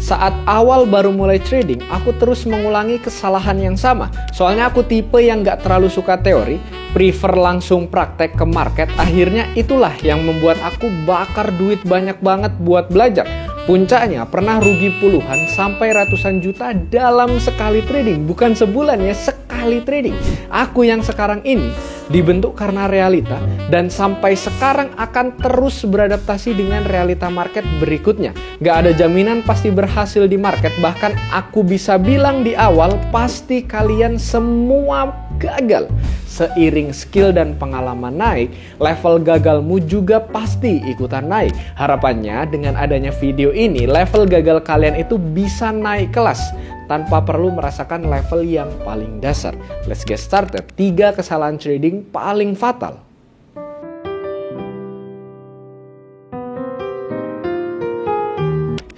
Saat awal baru mulai trading, aku terus mengulangi kesalahan yang sama. Soalnya aku tipe yang gak terlalu suka teori, prefer langsung praktek ke market. Akhirnya itulah yang membuat aku bakar duit banyak banget buat belajar. Puncaknya pernah rugi puluhan sampai ratusan juta dalam sekali trading. Bukan sebulan ya, sekali trading. Aku yang sekarang ini dibentuk karena realita dan sampai sekarang akan terus beradaptasi dengan realita market berikutnya. Gak ada jaminan pasti berhasil di market. Bahkan aku bisa bilang di awal pasti kalian semua gagal. Seiring skill dan pengalaman naik, level gagalmu juga pasti ikutan naik. Harapannya dengan adanya video ini, level gagal kalian itu bisa naik kelas tanpa perlu merasakan level yang paling dasar. Let's get started. 3 kesalahan trading paling fatal.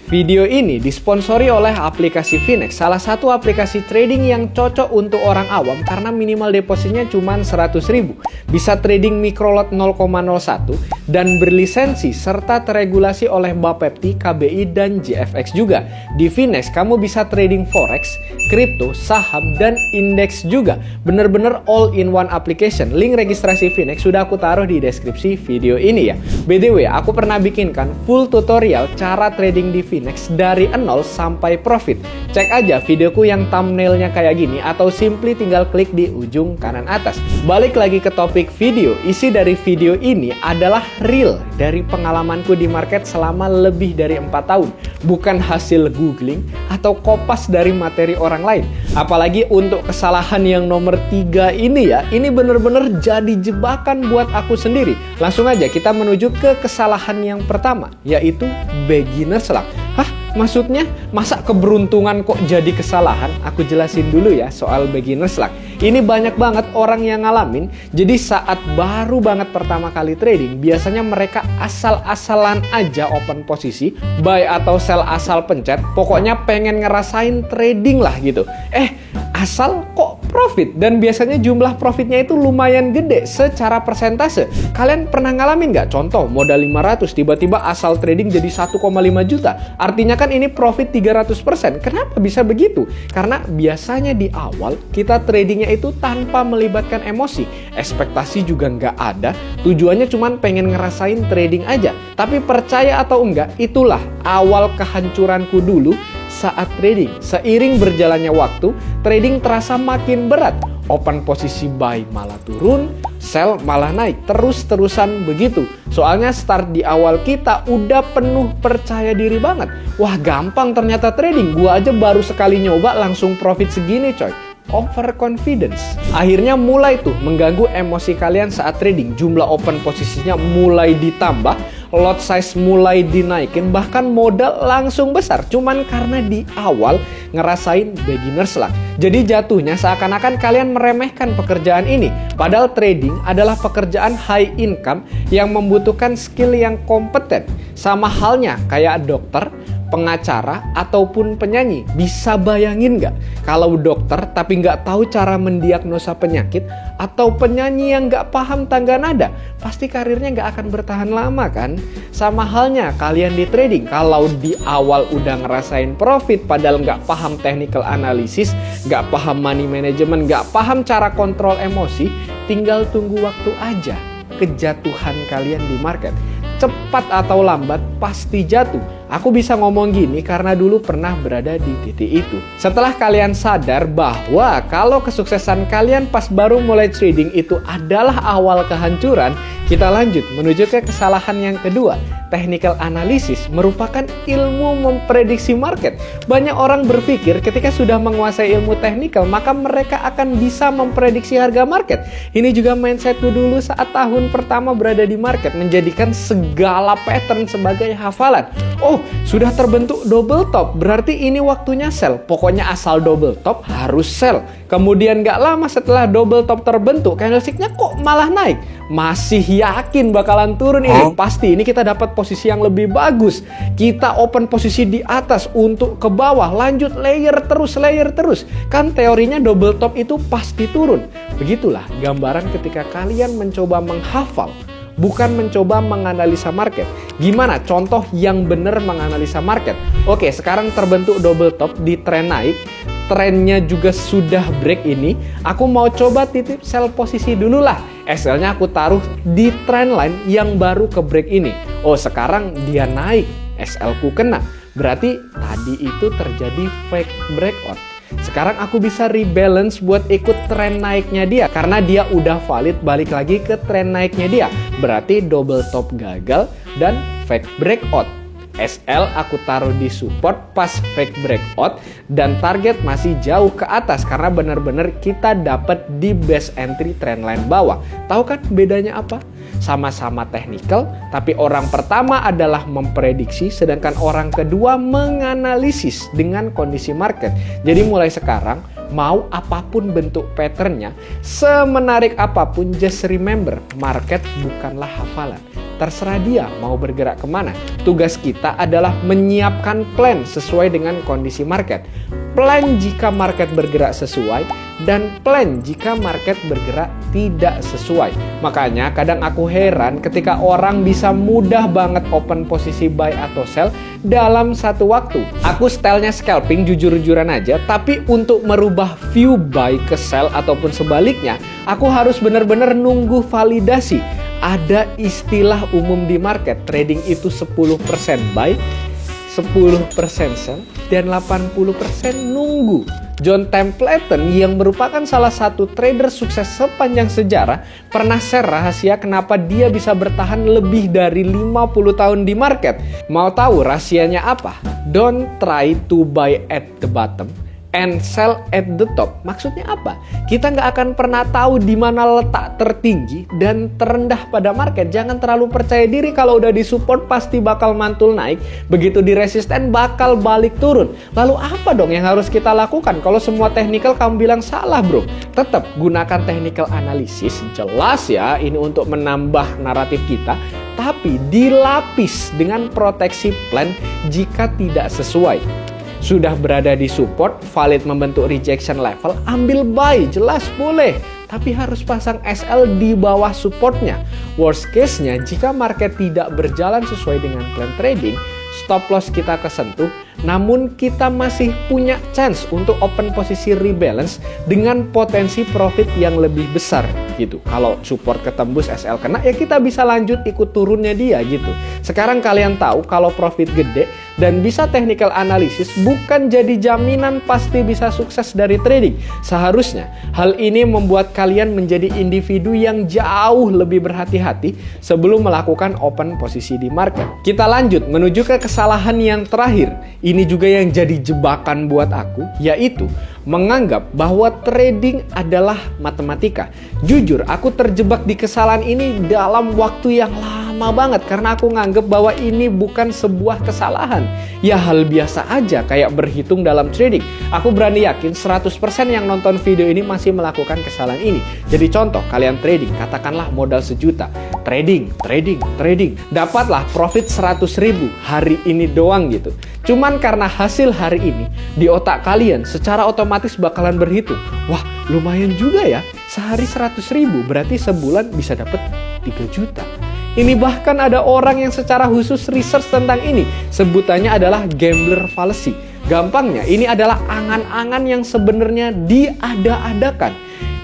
Video ini disponsori oleh aplikasi Finex, salah satu aplikasi trading yang cocok untuk orang awam karena minimal depositnya cuma 100.000. Bisa trading microlot 0,01 dan berlisensi serta teregulasi oleh Bapepti, KBI, dan JFX juga. Di Finex kamu bisa trading forex, kripto, saham, dan indeks juga. Bener-bener all-in-one application. Link registrasi Finex sudah aku taruh di deskripsi video ini ya. BTW, aku pernah bikinkan full tutorial cara trading di Finex dari 0 sampai profit. Cek aja videoku yang thumbnailnya kayak gini atau simply tinggal klik di ujung kanan atas. Balik lagi ke topik video. Isi dari video ini adalah real dari pengalamanku di market selama lebih dari 4 tahun. Bukan hasil googling atau kopas dari materi orang lain. Apalagi untuk kesalahan yang nomor 3 ini ya, ini bener-bener jadi jebakan buat aku sendiri. Langsung aja kita menuju ke kesalahan yang pertama, yaitu beginner's luck. Hah? Maksudnya? Masa keberuntungan kok jadi kesalahan? Aku jelasin dulu ya soal beginner's luck. Ini banyak banget orang yang ngalamin. Jadi saat baru banget pertama kali trading, biasanya mereka asal-asalan aja open posisi, buy atau sell asal pencet. Pokoknya pengen ngerasain trading lah gitu. Asal kok profit, dan biasanya jumlah profitnya itu lumayan gede secara persentase. Kalian pernah ngalamin nggak? Contoh modal 500 tiba-tiba asal trading jadi 1,5 juta. Artinya kan ini profit 300%. Kenapa bisa begitu? Karena biasanya di awal kita tradingnya itu tanpa melibatkan emosi. Ekspektasi juga nggak ada. Tujuannya cuma pengen ngerasain trading aja. Tapi percaya atau enggak, itulah awal kehancuranku dulu saat trading. Seiring berjalannya waktu, trading terasa makin berat. Open posisi buy malah turun, sell malah naik, terus-terusan begitu. Soalnya start di awal kita udah penuh percaya diri banget. Wah, gampang ternyata trading. Gua aja baru sekali nyoba langsung profit segini coy. Overconfidence. Akhirnya mulai tuh mengganggu emosi kalian saat trading. Jumlah open posisinya mulai ditambah, lot size mulai dinaikin, bahkan modal langsung besar. Cuman karena di awal ngerasain beginner's luck. Jadi jatuhnya seakan-akan kalian meremehkan pekerjaan ini. Padahal trading adalah pekerjaan high income yang membutuhkan skill yang kompeten. Sama halnya kayak dokter, pengacara, ataupun penyanyi. Bisa bayangin nggak kalau dokter tapi nggak tahu cara mendiagnosa penyakit, atau penyanyi yang nggak paham tangga nada? Pasti karirnya nggak akan bertahan lama kan? Sama halnya kalian di trading. Kalau di awal udah ngerasain profit padahal nggak paham technical analysis, nggak paham money management, nggak paham cara kontrol emosi, tinggal tunggu waktu aja kejatuhan kalian di market. Cepat atau lambat pasti jatuh. Aku bisa ngomong gini karena dulu pernah berada di titik itu. Setelah kalian sadar bahwa kalau kesuksesan kalian pas baru mulai trading itu adalah awal kehancuran, kita lanjut menuju ke kesalahan yang kedua. Technical analysis merupakan ilmu memprediksi market. Banyak orang berpikir ketika sudah menguasai ilmu technical maka mereka akan bisa memprediksi harga market. Ini juga mindsetku dulu saat tahun pertama berada di market, menjadikan segala pattern sebagai hafalan. Oh, sudah terbentuk double top, berarti ini waktunya sell. Pokoknya asal double top harus sell. Kemudian gak lama setelah double top terbentuk, candlesticknya kok malah naik. Masih yakin bakalan turun ini? Pasti ini kita dapat posisi yang lebih bagus. Kita open posisi di atas untuk ke bawah, lanjut layer terus. Kan teorinya double top itu pasti turun. Begitulah gambaran ketika kalian mencoba menghafal bukan mencoba menganalisa market. Gimana contoh yang benar menganalisa market? Oke, sekarang terbentuk double top di tren naik. Trennya juga sudah break ini, aku mau coba titip sell posisi dulu lah. SL-nya aku taruh di trend line yang baru ke break ini. Oh, sekarang dia naik, SL-ku kena. Berarti tadi itu terjadi fake breakout. Sekarang aku bisa rebalance buat ikut tren naiknya dia, karena dia udah valid balik lagi ke tren naiknya dia. Berarti double top gagal dan fake breakout. SL aku taruh di support pas fake breakout dan target masih jauh ke atas karena benar-benar kita dapat di base entry trendline bawah. Tahu kan bedanya apa? Sama-sama technical, tapi orang pertama adalah memprediksi sedangkan orang kedua menganalisis dengan kondisi market. Jadi mulai sekarang mau apapun bentuk patternnya, semenarik apapun, just remember market bukanlah hafalan. Terserah dia mau bergerak kemana. Tugas kita adalah menyiapkan plan sesuai dengan kondisi market. Plan jika market bergerak sesuai dan plan jika market bergerak tidak sesuai. Makanya kadang aku heran ketika orang bisa mudah banget open posisi buy atau sell dalam satu waktu. Aku stylenya scalping jujur-jujuran aja, tapi untuk merubah view buy ke sell ataupun sebaliknya, aku harus benar-benar nunggu validasi. Ada istilah umum di market, trading itu 10% buy, 10% sell, dan 80% nunggu. John Templeton yang merupakan salah satu trader sukses sepanjang sejarah pernah share rahasia kenapa dia bisa bertahan lebih dari 50 tahun di market. Mau tahu rahasianya apa? Don't try to buy at the bottom and sell at the top. Maksudnya apa? Kita nggak akan pernah tahu di mana letak tertinggi dan terendah pada market. Jangan terlalu percaya diri kalau udah di support pasti bakal mantul naik. Begitu di resisten bakal balik turun. Lalu apa dong yang harus kita lakukan? Kalau semua technical kamu bilang salah bro. Tetap gunakan technical analysis. Jelas ya ini untuk menambah naratif kita. Tapi dilapis dengan proteksi plan jika tidak sesuai. Sudah berada di support, valid membentuk rejection level, ambil buy, jelas boleh. Tapi harus pasang SL di bawah supportnya. Worst case-nya, jika market tidak berjalan sesuai dengan plan trading, stop loss kita kesentuh, namun kita masih punya chance untuk open posisi rebalance dengan potensi profit yang lebih besar gitu. Kalau support ketembus SL kena, ya kita bisa lanjut ikut turunnya dia gitu. Sekarang kalian tahu kalau profit gede dan bisa technical analysis bukan jadi jaminan pasti bisa sukses dari trading. Seharusnya hal ini membuat kalian menjadi individu yang jauh lebih berhati-hati sebelum melakukan open posisi di market. Kita lanjut menuju ke kesalahan yang terakhir. Ini juga yang jadi jebakan buat aku, yaitu menganggap bahwa trading adalah matematika. Jujur, aku terjebak di kesalahan ini dalam waktu yang lama banget karena aku nganggap bahwa ini bukan sebuah kesalahan. Ya hal biasa aja kayak berhitung dalam trading. Aku berani yakin 100% yang nonton video ini masih melakukan kesalahan ini. Jadi contoh, kalian trading, katakanlah modal 1 juta. Trading. Dapatlah profit 100.000 hari ini doang gitu. Cuman karena hasil hari ini di otak kalian secara otomatis bakalan berhitung. Wah lumayan juga ya, sehari 100.000 berarti sebulan bisa dapat 3 juta. Ini bahkan ada orang yang secara khusus research tentang ini. Sebutannya adalah gambler fallacy. Gampangnya ini adalah angan-angan yang sebenarnya diada-adakan.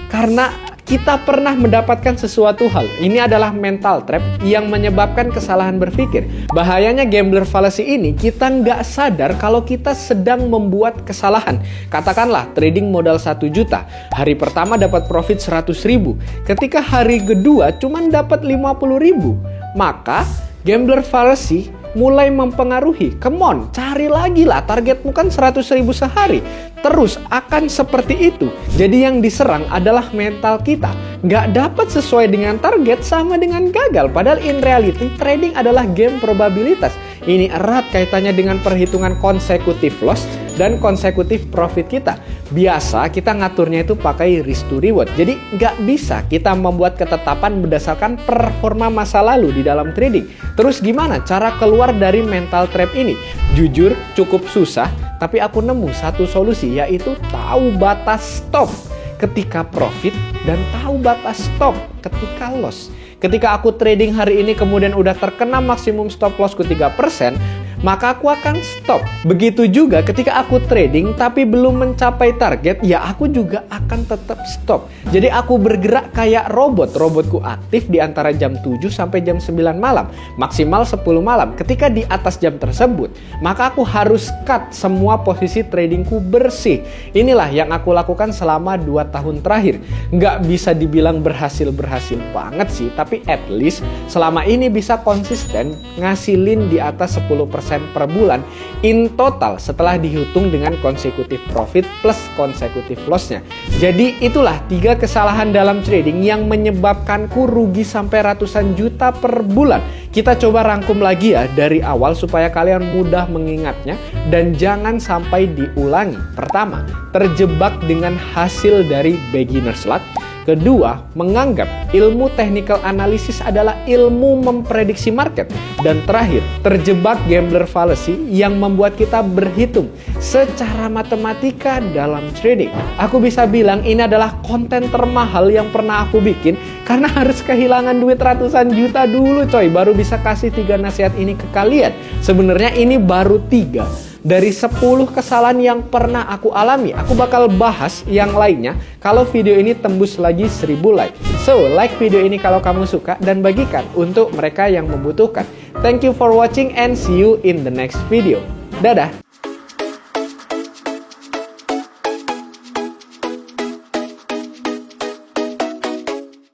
Karena kita pernah mendapatkan sesuatu hal. Ini adalah mental trap yang menyebabkan kesalahan berpikir. Bahayanya gambler fallacy ini, kita nggak sadar kalau kita sedang membuat kesalahan. Katakanlah trading modal 1 juta. Hari pertama dapat profit 100.000. Ketika hari kedua cuma dapat 50.000. Maka gambler fallacy mulai mempengaruhi. Come on, cari lagi lah, targetmu kan 100.000 sehari. Terus akan seperti itu. Jadi yang diserang adalah mental kita. Nggak dapat sesuai dengan target sama dengan gagal. Padahal in reality trading adalah game probabilitas. Ini erat kaitannya dengan perhitungan konsekutif loss dan konsekutif profit kita. Biasa kita ngaturnya itu pakai risk to reward. Jadi nggak bisa kita membuat ketetapan berdasarkan performa masa lalu di dalam trading. Terus gimana cara keluar dari mental trap ini? Jujur cukup susah, tapi aku nemu satu solusi, yaitu tahu batas stop ketika profit dan tahu batas stop ketika loss. Ketika aku trading hari ini kemudian udah terkena maksimum stop lossku 3%, maka aku akan stop. Begitu juga ketika aku trading tapi belum mencapai target, ya aku juga akan tetap stop. Jadi aku bergerak kayak robot. Robotku aktif di antara jam 7 sampai jam 9 malam, maksimal 10 malam. Ketika di atas jam tersebut, maka aku harus cut semua posisi tradingku bersih. Inilah yang aku lakukan selama 2 tahun terakhir. Nggak bisa dibilang berhasil-berhasil banget sih, tapi at least selama ini bisa konsisten ngasilin di atas 10% per bulan in total setelah dihitung dengan consecutive profit plus consecutive loss-nya. Jadi itulah 3 kesalahan dalam trading yang menyebabkanku rugi sampai ratusan juta per bulan. Kita coba rangkum lagi ya dari awal supaya kalian mudah mengingatnya dan jangan sampai diulangi. Pertama, terjebak dengan hasil dari beginner's luck. Kedua, menganggap ilmu technical analysis adalah ilmu memprediksi market. Dan terakhir, terjebak gambler fallacy yang membuat kita berhitung secara matematika dalam trading. Aku bisa bilang ini adalah konten termahal yang pernah aku bikin karena harus kehilangan duit ratusan juta dulu coy, baru bisa kasih 3 nasihat ini ke kalian. Sebenarnya ini baru 3 dari 10 kesalahan yang pernah aku alami. Aku bakal bahas yang lainnya kalau video ini tembus lagi 1000 like. So, like video ini kalau kamu suka dan bagikan untuk mereka yang membutuhkan. Thank you for watching and see you in the next video. Dadah!